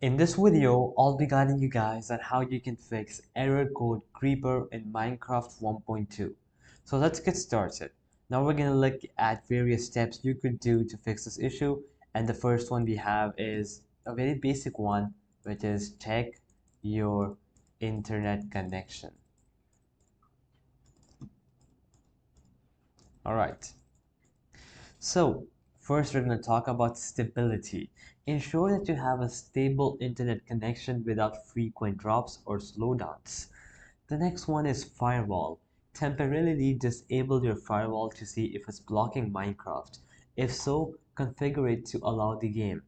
In this video, I'll be guiding you guys on how you can fix error code Creeper in Minecraft 1.2. So let's get started. Now we're going to look at various steps you could do to fix this issue, and the first one we have is a very basic one, which is check your internet connection. Alright, so first we're going to talk about stability. Ensure that you have a stable internet connection without frequent drops or slowdowns. The next one is firewall. Temporarily disable your firewall to see if it's blocking Minecraft. If so, configure it to allow the game.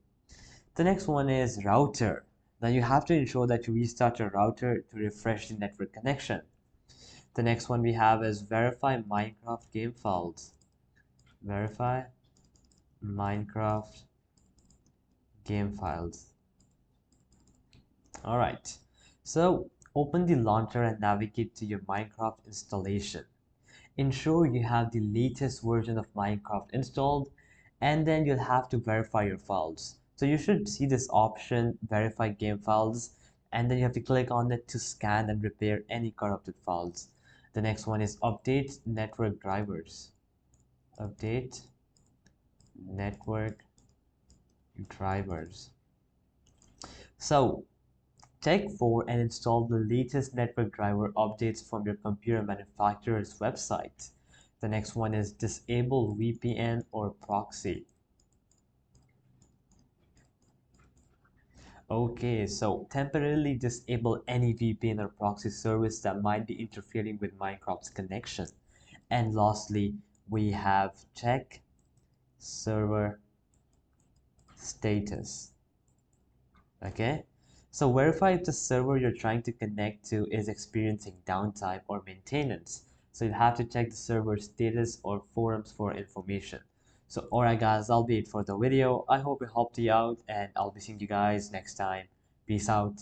The next one is router. Now you have to ensure that you restart your router to refresh the network connection. The next one we have is verify Minecraft game files. Verify Minecraft game files. Alright, so open the launcher and navigate to your Minecraft installation. Ensure you have the latest version of Minecraft installed, and then you'll have to verify your files. So you should see this option, verify game files, and then you have to click on it to scan and repair any corrupted files. The next one is update network drivers. Update network drivers. So check for and install the latest network driver updates from your computer manufacturer's website. The next one is disable VPN or proxy. Okay, so temporarily disable any VPN or proxy service that might be interfering with Minecraft's connection. And lastly, we have check server status. Okay, so verify if the server you're trying to connect to is experiencing downtime or maintenance. So you have to check the server status or forums for information. So alright guys, that'll be it for the video. I hope it helped you out, and I'll be seeing you guys next time. Peace out.